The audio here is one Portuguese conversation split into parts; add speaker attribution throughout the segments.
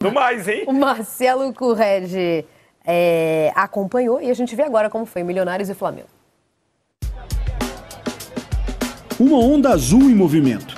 Speaker 1: No mais, hein?
Speaker 2: O Marcelo Correge acompanhou e a gente vê agora como foi Milionários e Flamengo.
Speaker 3: Uma onda azul em movimento.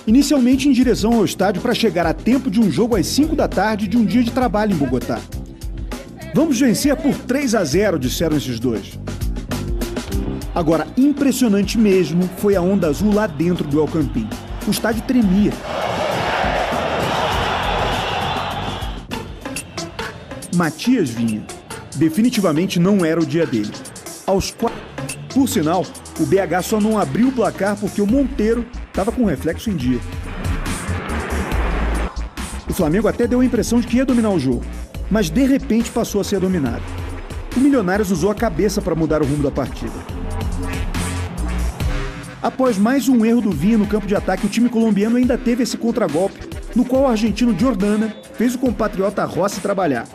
Speaker 3: Inicialmente em direção ao estádio para chegar a tempo de um jogo às 5 da tarde de um dia de trabalho em Bogotá. Vamos vencer por 3-0, disseram esses dois. Agora, impressionante mesmo foi a onda azul lá dentro do El Campín. O estádio tremia. Matias vinha. Definitivamente não era o dia dele. Por sinal, o BH só não abriu o placar porque o Monteiro estava com o reflexo em dia. O Flamengo até deu a impressão de que ia dominar o jogo, mas de repente passou a ser dominado. O Milionários usou a cabeça para mudar o rumo da partida. Após mais um erro do Vinha no campo de ataque, o time colombiano ainda teve esse contragolpe, no qual o argentino Jordana fez o compatriota Rossi trabalhar.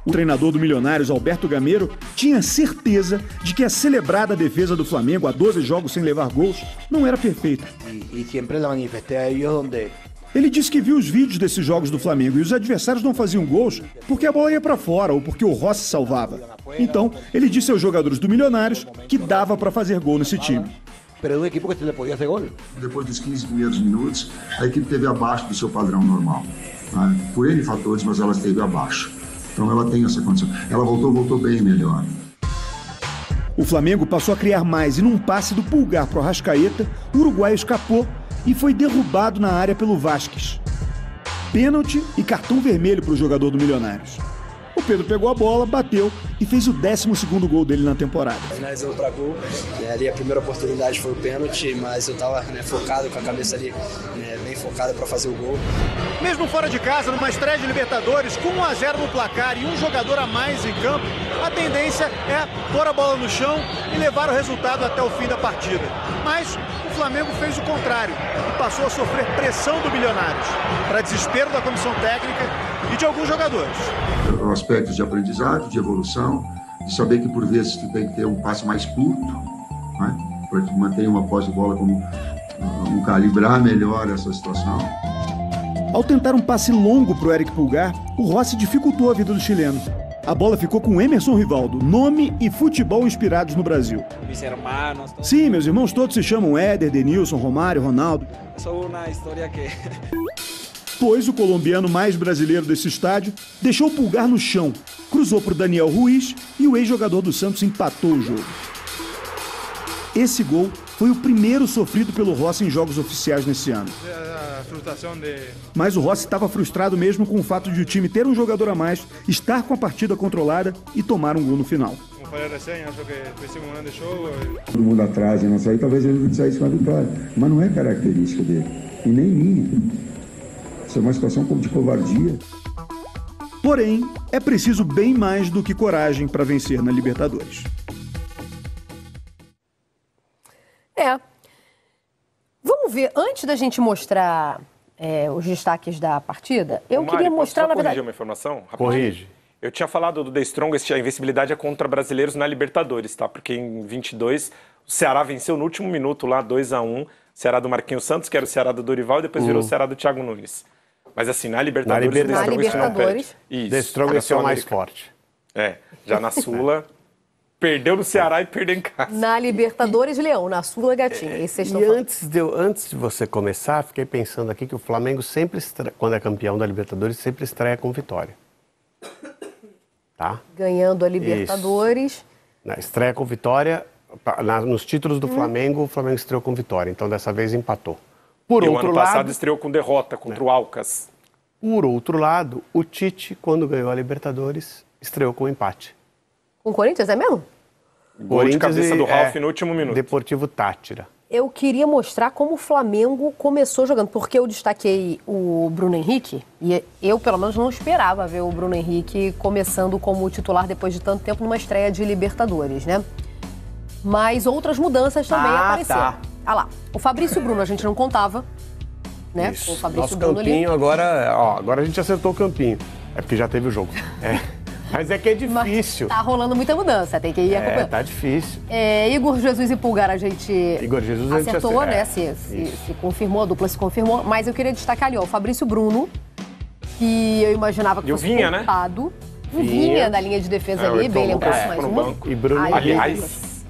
Speaker 3: O treinador do Milionários, Alberto Gamero, tinha certeza de que a celebrada defesa do Flamengo, há 12 jogos sem levar gols, não era perfeita.
Speaker 4: E sempre la manifesté a ellos donde...
Speaker 3: Ele disse que viu os vídeos desses jogos do Flamengo e os adversários não faziam gols porque a bola ia para fora ou porque o Rossi salvava. Então, ele disse aos jogadores do Milionários que dava para fazer gol nesse time.
Speaker 4: Pero un equipo que se le podía hacer gol.
Speaker 5: Depois dos 15 primeiros minutos, a equipe esteve abaixo do seu padrão normal. Né? Por N fatores, mas ela esteve abaixo. Então ela tem essa condição. Ela voltou bem melhor.
Speaker 3: O Flamengo passou a criar mais e num passe do Pulgar para o Arrascaeta, o uruguaio escapou e foi derrubado na área pelo Vázquez. Pênalti e cartão vermelho para o jogador do Milionários. O Pedro pegou a bola, bateu e fez o 12º gol dele na temporada.
Speaker 6: Finalizando para gol, ali a primeira oportunidade foi o pênalti, mas eu estava focado, com a cabeça ali bem focada para fazer o gol.
Speaker 3: Mesmo fora de casa, numa estreia de Libertadores, com 1-0 no placar e um jogador a mais em campo, a tendência é pôr a bola no chão e levar o resultado até o fim da partida. Mas o Flamengo fez o contrário e passou a sofrer pressão do Milionários, para desespero da comissão técnica e de alguns jogadores.
Speaker 5: Aspectos de aprendizado, de evolução, de saber que por vezes tu tem que ter um passe mais curto, né? Para que mantenha uma posse de bola como calibrar melhor essa situação.
Speaker 3: Ao tentar um passe longo para o Eric Pulgar, o Rossi dificultou a vida do chileno. A bola ficou com Emerson Rivaldo, nome e futebol inspirados no Brasil. Sim, meus irmãos todos se chamam Éder, Denilson, Romário, Ronaldo. Pois o colombiano mais brasileiro desse estádio deixou o Pulgar no chão, cruzou para o Daniel Ruiz e o ex-jogador do Santos empatou o jogo. Esse gol foi o primeiro sofrido pelo Rossi em jogos oficiais nesse ano. Mas o Rossi estava frustrado mesmo com o fato de o time ter um jogador a mais, estar com a partida controlada e tomar um gol no final.
Speaker 5: Todo mundo atrás e não sair, talvez ele saísse com a vitória. Mas não é característica dele, e nem minha. Isso é uma situação de covardia.
Speaker 3: Porém, é preciso bem mais do que coragem para vencer na Libertadores.
Speaker 2: Vamos ver, antes da gente mostrar os destaques da partida, eu queria mostrar, na verdade...
Speaker 1: Corrigir uma informação? Rapidinho.
Speaker 7: Corrige.
Speaker 1: Eu tinha falado do The Strongest, a invencibilidade é contra brasileiros na Libertadores, tá? Porque em 22, o Ceará venceu no último minuto lá, 2-1. Ceará do Marquinhos Santos, que era o Ceará do Dorival, e depois virou o Ceará do Thiago Nunes. Mas assim, na Libertadores...
Speaker 2: Na Libertadores.
Speaker 7: The Strongest é o mais forte.
Speaker 1: Já na Sula... Perdeu no Ceará e perdeu em casa.
Speaker 2: Na Libertadores, Leão. Na Sula, Gatinho.
Speaker 7: Antes de você começar, fiquei pensando aqui que o Flamengo sempre, quando é campeão da Libertadores, sempre estreia com vitória. Tá?
Speaker 2: Ganhando a Libertadores.
Speaker 7: Estreia com vitória. Nos títulos do Flamengo, o Flamengo estreou com vitória. Então, dessa vez, empatou.
Speaker 1: O ano passado estreou com derrota contra o Alcas.
Speaker 7: Por outro lado, o Tite, quando ganhou a Libertadores, estreou com empate.
Speaker 2: Com o Corinthians, é mesmo?
Speaker 1: Gol de cabeça do Ralf no último minuto.
Speaker 7: Deportivo Táchira.
Speaker 2: Eu queria mostrar como o Flamengo começou jogando, porque eu destaquei o Bruno Henrique, e eu, pelo menos, não esperava ver o Bruno Henrique começando como titular depois de tanto tempo numa estreia de Libertadores, né? Mas outras mudanças também apareceram.
Speaker 7: Tá.
Speaker 2: Ah lá, o Fabrício Bruno a gente não contava, né?
Speaker 7: Isso.
Speaker 2: O Fabrício
Speaker 7: Nosso
Speaker 2: Bruno
Speaker 7: campinho
Speaker 2: ali.
Speaker 7: Agora a gente acertou o campinho. É porque já teve o jogo. Mas é que é difícil.
Speaker 2: Mas tá rolando muita mudança, tem que ir acompanhando.
Speaker 7: Tá difícil.
Speaker 2: Igor Jesus e Pulgar a gente acertou, né? Se confirmou, a dupla se confirmou. Mas eu queria destacar ali, ó, o Fabrício Bruno que eu imaginava que
Speaker 1: E o
Speaker 2: fosse
Speaker 1: Vinha, né?
Speaker 2: poupado. O Vinha da linha de defesa ali, bem lembrado, mas
Speaker 1: no
Speaker 2: uma...
Speaker 1: banco.
Speaker 7: E Bruno
Speaker 2: Ai,
Speaker 1: Aliás,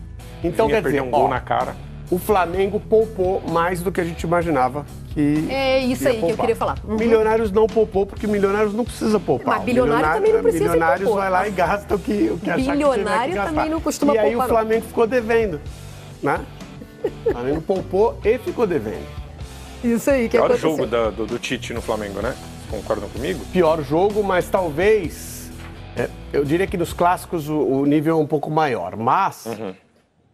Speaker 7: Então,
Speaker 1: Vinha
Speaker 7: quer dizer,
Speaker 1: perdeu um gol
Speaker 7: ó,
Speaker 1: na cara.
Speaker 7: o Flamengo poupou mais do que a gente imaginava que
Speaker 2: É isso
Speaker 7: ia
Speaker 2: aí que eu
Speaker 7: poupar.
Speaker 2: queria falar. Uhum.
Speaker 7: Milionários não poupou, porque Milionários não precisa poupar.
Speaker 2: Mas bilionário também não precisa
Speaker 7: Milionários
Speaker 2: poupar.
Speaker 7: vai lá e gasta o que achar que
Speaker 2: Bilionário
Speaker 7: tiver que
Speaker 2: também
Speaker 7: gastar.
Speaker 2: não costuma
Speaker 7: E aí
Speaker 2: poupar,
Speaker 7: o
Speaker 2: não.
Speaker 7: Flamengo ficou devendo, né? O Flamengo poupou e ficou devendo.
Speaker 2: Isso aí que
Speaker 1: Pior
Speaker 2: aconteceu.
Speaker 1: jogo do Tite no Flamengo, né? Concordam comigo?
Speaker 7: Pior jogo, mas talvez... eu diria que nos clássicos o nível é um pouco maior. Mas,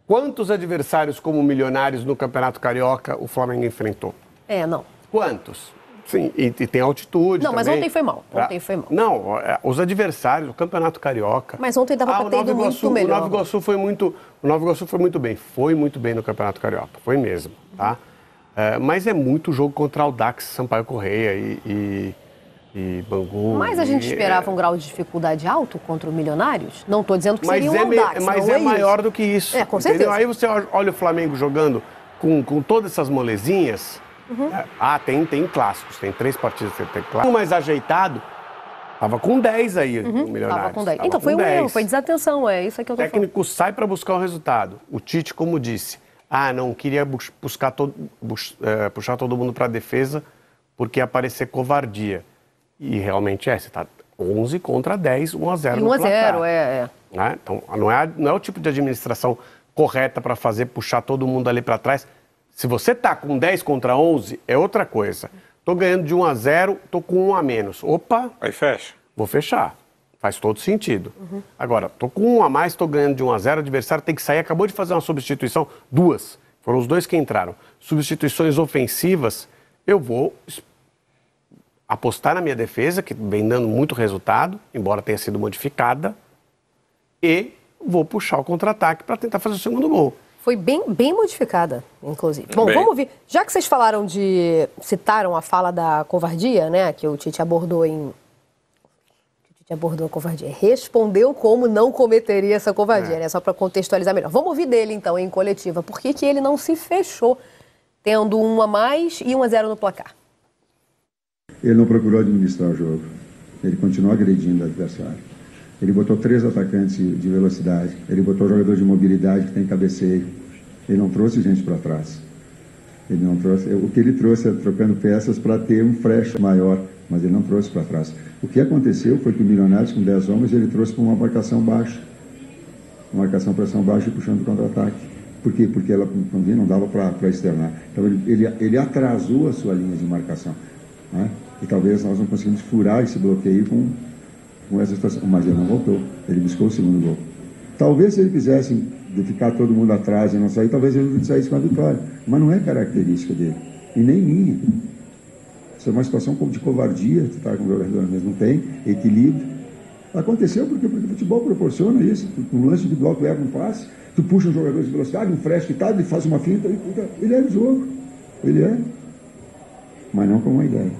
Speaker 7: quantos adversários como Milionários no Campeonato Carioca o Flamengo enfrentou?
Speaker 2: Não.
Speaker 7: Quantos? Sim, e tem altitude
Speaker 2: Não, mas
Speaker 7: também.
Speaker 2: ontem foi mal. Ontem foi mal.
Speaker 7: Não, os adversários, o Campeonato Carioca...
Speaker 2: Mas ontem dava pra
Speaker 7: o
Speaker 2: ter
Speaker 7: Nova
Speaker 2: ido muito
Speaker 7: Iguaçu,
Speaker 2: melhor.
Speaker 7: O Nova Iguaçu foi muito bem. Foi muito bem no Campeonato Carioca. Foi mesmo, tá? Mas é muito jogo contra Audax, Sampaio Correia e Bangu.
Speaker 2: Mas a gente esperava um grau de dificuldade alto contra o Milionários? Não estou dizendo que seria um Audax,
Speaker 7: mas
Speaker 2: não
Speaker 7: é
Speaker 2: isso.
Speaker 7: maior do que isso.
Speaker 2: Com
Speaker 7: entendeu?
Speaker 2: certeza.
Speaker 7: Aí você olha o Flamengo jogando com todas essas molezinhas. Tem clássicos, tem 3 partidas, tem clássicos. Um mais ajeitado, tava com 10 aí, o Milionários.
Speaker 2: Tava com 10.
Speaker 7: Tava
Speaker 2: Então foi
Speaker 7: com
Speaker 2: um
Speaker 7: 10.
Speaker 2: erro, foi desatenção, é isso que eu
Speaker 7: O
Speaker 2: tô falando.
Speaker 7: técnico sai para buscar o resultado. O Tite, como disse, não queria puxar todo mundo para a defesa porque ia parecer covardia. E realmente você tá 11 contra 10, 1-0 no
Speaker 2: 1 a
Speaker 7: placar.
Speaker 2: 0,
Speaker 7: Né? Então, não é o tipo de administração correta para fazer, puxar todo mundo ali para trás. Se você tá com 10 contra 11, é outra coisa. Tô ganhando de 1-0, tô com 1 a menos. Opa,
Speaker 1: Aí fecha.
Speaker 7: vou fechar. Faz todo sentido. Agora, tô com 1 a mais, tô ganhando de 1-0, o adversário tem que sair. Acabou de fazer uma substituição, 2. Foram os 2 que entraram. Substituições ofensivas, eu vou apostar na minha defesa, que vem dando muito resultado, embora tenha sido modificada, e vou puxar o contra-ataque para tentar fazer o segundo gol.
Speaker 2: Foi bem modificada, inclusive. Bom,
Speaker 1: Bem.
Speaker 2: vamos ouvir. Já que vocês citaram a fala da covardia, né, que o Tite abordou a covardia. Respondeu como não cometeria essa covardia, né, só para contextualizar melhor. Vamos ouvir dele, então, em coletiva. Por que ele não se fechou, tendo 1 a mais e 1-0 no placar?
Speaker 5: Ele não procurou administrar o jogo. Ele continuou agredindo o adversário. Ele botou 3 atacantes de velocidade. Ele botou jogador de mobilidade que tem cabeceio. Ele não trouxe gente para trás. Ele não trouxe. O que ele trouxe é trocando peças para ter um frecho maior, mas ele não trouxe para trás. O que aconteceu foi que o Milionários, com 10 homens, ele trouxe para uma marcação baixa. Uma marcação pressão baixa e puxando o contra-ataque. Por quê? Porque ela não dava para externar. Então ele atrasou a sua linha de marcação. Né? E talvez nós não conseguimos furar esse bloqueio com essa situação. Mas ele não voltou. Ele buscou o segundo gol. Talvez se ele quisesse ficar todo mundo atrás e não sair, talvez ele saísse com a vitória. Mas não é característica dele. E nem minha. Isso é uma situação de covardia. Tu tá com o jogador mesmo. Não tem equilíbrio. Aconteceu porque o futebol proporciona isso. Um lance individual, tu erra um passe, tu puxa um jogador de velocidade, um fresh e tal, ele faz uma finta. Ele é do jogo. Ele é. Mas não com uma ideia.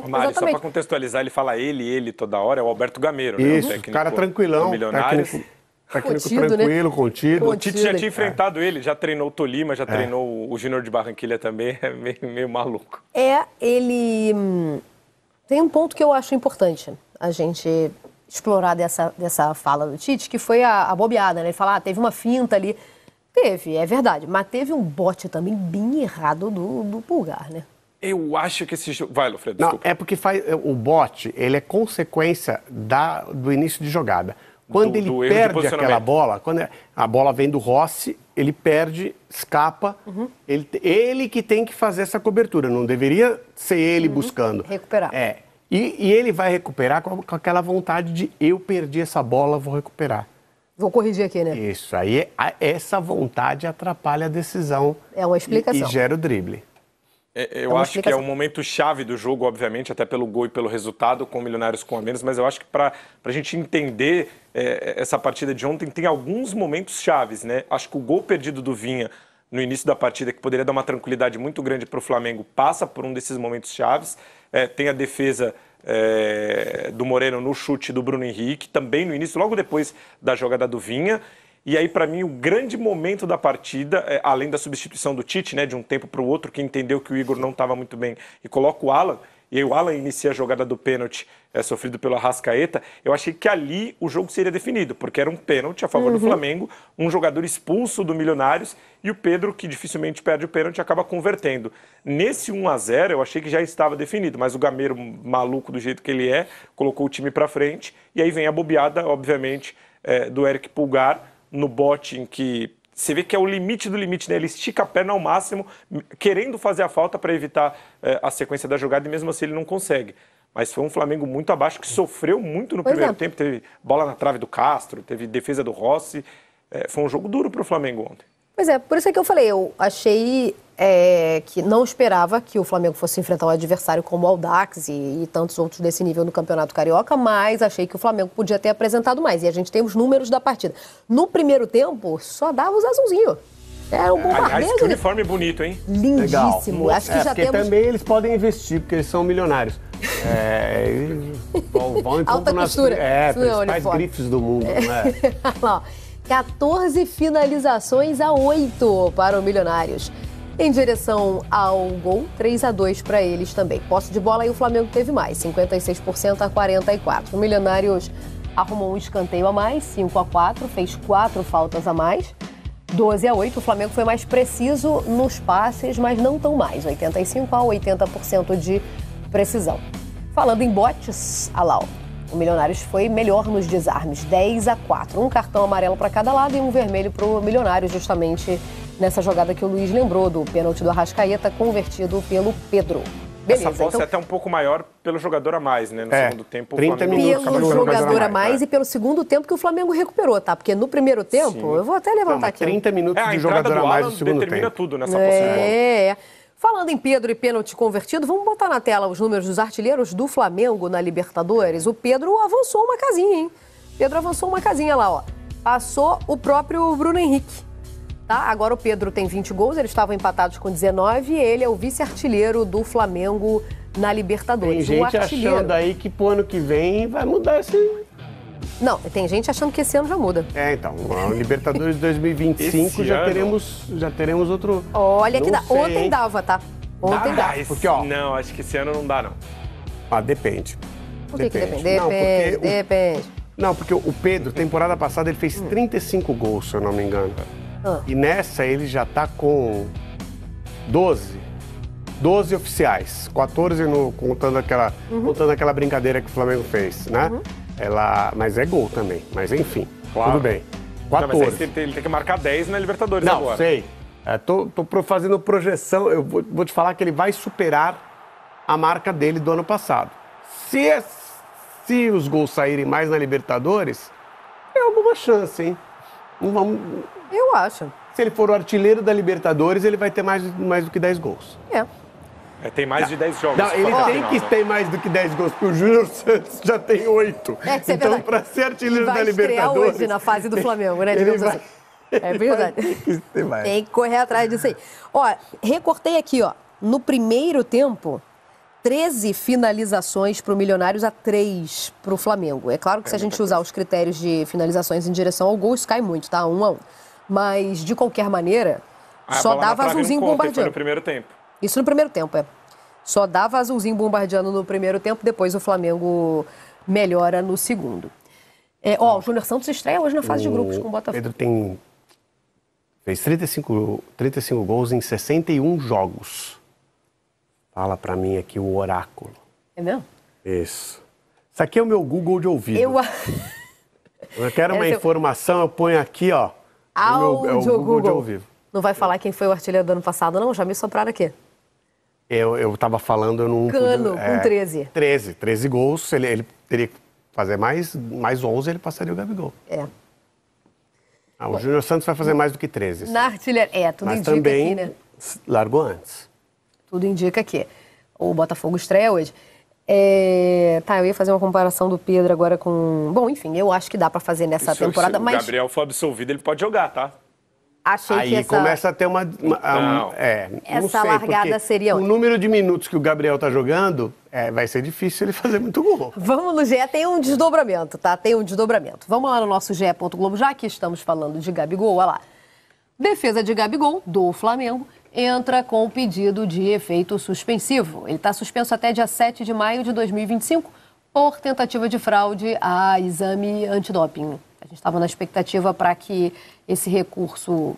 Speaker 1: Mari, só para contextualizar, ele fala ele toda hora, é o Alberto Gamero, né?
Speaker 7: Isso, o cara tranquilão, técnico
Speaker 2: Contido,
Speaker 7: tranquilo,
Speaker 2: né?
Speaker 7: contido.
Speaker 1: O Tite já tinha enfrentado ele, já treinou o Tolima, já treinou o Júnior de Barranquilha também, é meio maluco.
Speaker 2: Ele tem um ponto que eu acho importante a gente explorar dessa fala do Tite, que foi a bobeada, né? Ele fala, teve uma finta ali. Teve, é verdade, mas teve um bote também bem errado do Pulgar, né?
Speaker 1: Eu acho que esse jogo... Vai, Lofredo,
Speaker 7: Não,
Speaker 1: desculpa.
Speaker 7: é porque o bote, ele é consequência do início de jogada. Quando ele perde aquela bola, quando a bola vem do Rossi, ele perde, escapa, ele que tem que fazer essa cobertura, não deveria ser ele buscando.
Speaker 2: Recuperar.
Speaker 7: E ele vai recuperar com aquela vontade de eu perdi essa bola, vou recuperar.
Speaker 2: Vou corrigir aqui, né?
Speaker 7: Isso, aí essa vontade atrapalha a decisão.
Speaker 2: É uma explicação.
Speaker 7: E gera o drible.
Speaker 1: Eu acho que é um momento chave do jogo, obviamente, até pelo gol e pelo resultado, com o Milionários com a menos, mas eu acho que para a gente entender essa partida de ontem, tem alguns momentos chaves, né? Acho que o gol perdido do Vinha no início da partida, que poderia dar uma tranquilidade muito grande para o Flamengo, passa por um desses momentos chaves. Tem a defesa do Moreno no chute do Bruno Henrique, também no início, logo depois da jogada do Vinha. E aí, para mim, o grande momento da partida, além da substituição do Tite, né, de um tempo para o outro, que entendeu que o Igor não estava muito bem e coloca o Alan. e aí o Alan inicia a jogada do pênalti sofrido pelo Arrascaeta, eu achei que ali o jogo seria definido, porque era um pênalti a favor do Flamengo, um jogador expulso do Milionários e o Pedro, que dificilmente perde o pênalti, acaba convertendo. Nesse 1-0 eu achei que já estava definido, mas o Gameiro, maluco do jeito que ele colocou o time para frente e aí vem a bobeada, obviamente, do Eric Pulgar no bote em que você vê que é o limite do limite, né? Ele estica a perna ao máximo, querendo fazer a falta para evitar a sequência da jogada, e mesmo assim ele não consegue. Mas foi um Flamengo muito abaixo, que sofreu muito no primeiro tempo. Teve bola na trave do Castro, teve defesa do Rossi. Foi um jogo duro para o Flamengo ontem.
Speaker 2: Pois é, por isso é que eu falei, eu achei que não esperava que o Flamengo fosse enfrentar um adversário como o Audax e tantos outros desse nível no Campeonato Carioca, mas achei que o Flamengo podia ter apresentado mais. E a gente tem os números da partida. No primeiro tempo, só dava os azulzinhos. Era um bombardeio.
Speaker 1: Aliás, que uniforme bonito, hein?
Speaker 2: Lindíssimo.
Speaker 7: Legal.
Speaker 2: Acho que já
Speaker 7: porque
Speaker 2: temos...
Speaker 7: também eles podem investir, porque eles são milionários. Vão em
Speaker 2: Alta costura.
Speaker 7: principais grifes do mundo, né?
Speaker 2: Olha lá, 14 finalizações a 8 para o Milionários. Em direção ao gol, 3-2 para eles também. Posse de bola e o Flamengo teve mais, 56% a 44%. O Milionários arrumou um escanteio a mais, 5-4, fez 4 faltas a mais, 12-8. O Flamengo foi mais preciso nos passes, mas não tão mais, 85% a 80% de precisão. Falando em botes, Alau, o Milionários foi melhor nos desarmes, 10-4. Um cartão amarelo para cada lado e um vermelho para o Milionários, justamente nessa jogada que o Luiz lembrou, do pênalti do Arrascaeta, convertido pelo Pedro. Beleza,
Speaker 1: essa posse é até um pouco maior pelo jogador a mais, né? No segundo tempo,
Speaker 7: 30 minutos
Speaker 2: pelo jogador a mais e pelo segundo tempo que o Flamengo recuperou, tá? Porque no primeiro tempo, eu vou até levantar aqui.
Speaker 7: 30 minutos de jogador a mais no segundo tempo.
Speaker 1: determina tudo nessa posse de bola.
Speaker 2: Falando em Pedro e pênalti convertido, vamos botar na tela os números dos artilheiros do Flamengo na Libertadores. O Pedro avançou uma casinha, hein? Pedro avançou uma casinha lá, ó. Passou o próprio Bruno Henrique. Tá? Agora o Pedro tem 20 gols, eles estavam empatados com 19 e ele é o vice-artilheiro do Flamengo na Libertadores.
Speaker 7: Tem gente achando aí que pro ano que vem vai mudar esse...
Speaker 2: Não, tem gente achando que esse ano já muda.
Speaker 7: Então, a Libertadores 2025 já teremos outro...
Speaker 2: Olha que dá. Ontem dava, tá? Ontem dava.
Speaker 1: Porque, ó... Não, acho que esse ano não dá, não.
Speaker 7: Depende.
Speaker 2: Por que depende?
Speaker 7: Depende. Não, porque o Pedro, temporada passada, ele fez 35 gols, se eu não me engano. E nessa ele já tá com 12 oficiais. 14 contando aquela brincadeira que o Flamengo fez, né? Mas é gol também. Mas enfim, tudo bem. 14.
Speaker 1: Não, mas ele tem que marcar 10 na Libertadores agora.
Speaker 7: Não, sei. Tô fazendo projeção. Eu vou te falar que ele vai superar a marca dele do ano passado. Se os gols saírem mais na Libertadores, é alguma chance, hein? Não vamos...
Speaker 2: Eu acho.
Speaker 7: Se ele for o artilheiro da Libertadores, ele vai ter mais do que 10 gols.
Speaker 1: Tem mais de 10 jogos.
Speaker 7: Não, ele tem que ter mais do que 10 gols, porque o Júnior Santos já tem 8. Então, para ser artilheiro da Libertadores...
Speaker 2: Vai estrear hoje na fase do Flamengo, né? Digamos assim. É verdade. Tem que correr atrás disso aí. Ó, recortei aqui, ó. No primeiro tempo, 13 finalizações para o Milionários a 3 para o Flamengo. É claro que se a gente usar os critérios de finalizações em direção ao gol, isso cai muito, tá? 1-1. Mas, de qualquer maneira, só dava azulzinho bombardeando.
Speaker 1: Foi no primeiro tempo.
Speaker 2: Isso no primeiro tempo, Só dava azulzinho bombardeando no primeiro tempo, depois o Flamengo melhora no segundo. O Júnior Santos estreia hoje na fase de grupos com o Botafogo.
Speaker 7: Pedro fez 35 gols em 61 jogos. Fala pra mim aqui o oráculo.
Speaker 2: É mesmo?
Speaker 7: Isso. Isso aqui é o meu Google de ouvido. Eu quero uma informação, eu ponho aqui, ó. É o Google de ouvido.
Speaker 2: Não vai falar quem foi o artilheiro do ano passado, não? Já me sopraram aqui.
Speaker 7: Eu tava falando, eu não...
Speaker 2: Cano, com 13.
Speaker 7: 13 gols, ele teria que fazer mais 11, ele passaria o Gabigol. O Júnior Santos vai fazer mais do que 13.
Speaker 2: Na artilharia, tudo
Speaker 7: mas
Speaker 2: indica
Speaker 7: também
Speaker 2: aqui, né?
Speaker 7: Largou antes.
Speaker 2: Tudo indica que o Botafogo estreia hoje. Eu ia fazer uma comparação do Pedro agora com... Bom, enfim, eu acho que dá pra fazer nessa temporada, mas...
Speaker 1: Se o Gabriel for absolvido, ele pode jogar, tá?
Speaker 2: Achei
Speaker 7: aí
Speaker 2: que essa...
Speaker 7: começa a ter uma...
Speaker 2: essa largada seria...
Speaker 7: O número de minutos que o Gabriel tá jogando, vai ser difícil ele fazer muito gol.
Speaker 2: Vamos no GE, tem um desdobramento, tá? Tem um desdobramento. Vamos lá no nosso GE.globo, já que estamos falando de Gabigol, olha lá. Defesa de Gabigol, do Flamengo, entra com o pedido de efeito suspensivo. Ele está suspenso até dia 7 de maio de 2025 por tentativa de fraude a exame antidoping. A gente estava na expectativa para que esse recurso,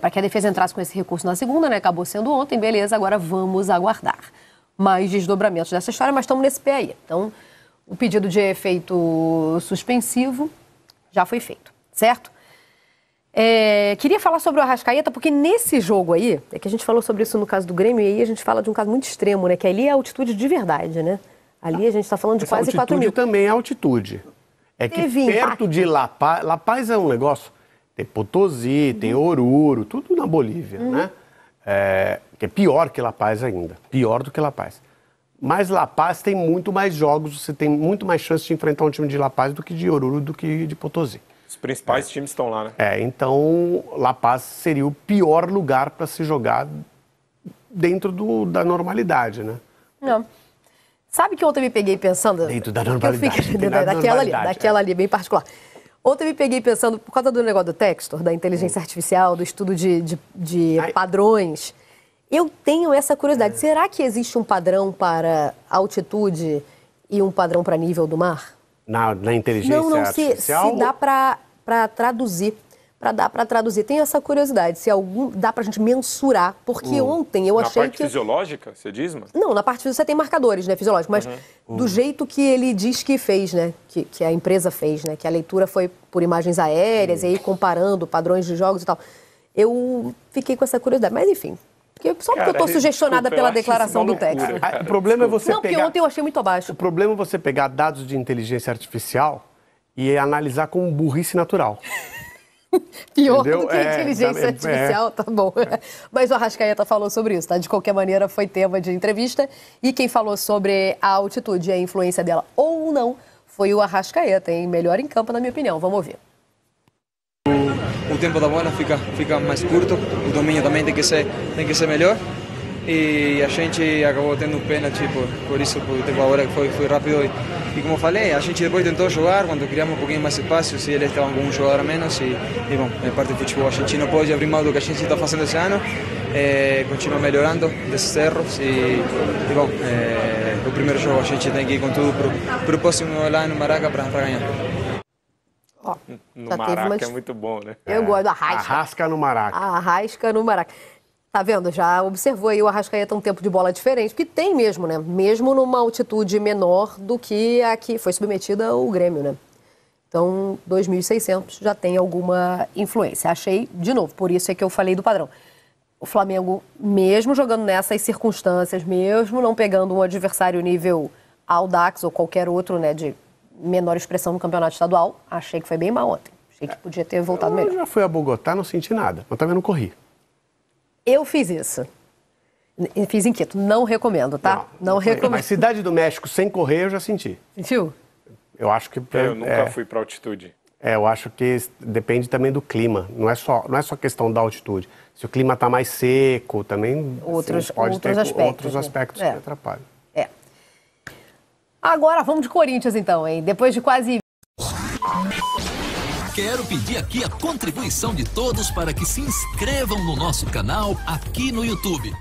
Speaker 2: para que a defesa entrasse com esse recurso na segunda, né? Acabou sendo ontem, beleza, agora vamos aguardar mais desdobramentos dessa história, mas estamos nesse pé aí. Então, o pedido de efeito suspensivo já foi feito, certo? Queria falar sobre o Arrascaeta, porque nesse jogo aí, é que a gente falou sobre isso no caso do Grêmio, e aí a gente fala de um caso muito extremo, né? Que ali é altitude de verdade, né? Ali a gente está falando de quase 4 mil.
Speaker 7: Altitude também é altitude. É que perto de La Paz é um negócio, tem Potosí, tem Oruro, tudo na Bolívia, né? Que é pior que La Paz ainda, pior do que La Paz. Mas La Paz tem muito mais jogos, você tem muito mais chance de enfrentar um time de La Paz do que de Oruro, do que de Potosí.
Speaker 1: Os principais times estão lá, né?
Speaker 7: Então La Paz seria o pior lugar para se jogar dentro da normalidade, né?
Speaker 2: Não. Sabe que ontem eu me peguei pensando...
Speaker 7: Dentro da normalidade.
Speaker 2: Daquela ali, bem particular. Ontem eu me peguei pensando, por causa do negócio do Textor, da inteligência artificial, do estudo de padrões, eu tenho essa curiosidade. Será que existe um padrão para altitude e um padrão para nível do mar?
Speaker 7: Na inteligência artificial?
Speaker 2: Se dá para traduzir. Dá para traduzir. Tenho essa curiosidade, se dá para a gente mensurar, porque ontem eu achei que...
Speaker 1: Na parte fisiológica, você diz, mano?
Speaker 2: Não, na parte fisiológica você tem marcadores, né, fisiológicos, mas do jeito que ele diz que fez, né, que a empresa fez, né, que a leitura foi por imagens aéreas, e aí comparando padrões de jogos e tal. Eu fiquei com essa curiosidade, mas enfim... Só porque eu estou sugestionada pela declaração do Textor.
Speaker 7: O problema é você pegar...
Speaker 2: Não, porque ontem eu achei muito abaixo.
Speaker 7: O problema é você pegar dados de inteligência artificial e analisar como burrice natural.
Speaker 2: Pior Entendeu? Do que inteligência artificial, tá bom. Mas o Arrascaeta falou sobre isso, tá? De qualquer maneira, foi tema de entrevista. E quem falou sobre a altitude e a influência dela ou não foi o Arrascaeta, hein? Melhor em campo, na minha opinião. Vamos ouvir.
Speaker 8: O tempo da bola fica mais curto, o domínio também tem que ser melhor. E a gente acabou tendo pênalti por isso, por o tempo agora foi rápido. E como falei, a gente depois tentou jogar, quando criamos um pouquinho mais espaço, se eles estavam com um jogador a menos. E bom, é parte do futebol, a gente não pode abrir mão do que a gente está fazendo esse ano. Continua melhorando desses erros. E bom, o primeiro jogo a gente tem que ir com tudo para o próximo lá no Maraca para ganhar.
Speaker 1: No Maraca é muito bom, né?
Speaker 2: Eu gosto do Arrasca.
Speaker 7: Arrasca no Maraca.
Speaker 2: Arrasca no Maraca. Tá vendo? Já observou aí o Arrascaeta um tempo de bola diferente, que tem mesmo, né? Mesmo numa altitude menor do que a que foi submetida o Grêmio, né? Então, 2.600 já tem alguma influência. Achei, de novo, por isso é que eu falei do padrão. O Flamengo, mesmo jogando nessas circunstâncias, mesmo não pegando um adversário nível Audax ou qualquer outro, né, de menor expressão no campeonato estadual, achei que foi bem mal ontem. Achei que podia ter voltado melhor.
Speaker 7: Eu já fui a Bogotá, não senti nada, mas também não corri.
Speaker 2: Eu fiz isso. Fiz em Quito. Não recomendo, tá? Não recomendo.
Speaker 7: Mas Cidade do México sem correr eu já senti.
Speaker 2: Sentiu?
Speaker 7: Eu acho que...
Speaker 1: Eu nunca fui para altitude.
Speaker 7: Eu acho que depende também do clima. Não é só questão da altitude. Se o clima está mais seco, também pode ter outros aspectos que atrapalham.
Speaker 2: Agora vamos de Corinthians então, hein? Depois de quase...
Speaker 9: Quero pedir aqui a contribuição de todos para que se inscrevam no nosso canal aqui no YouTube.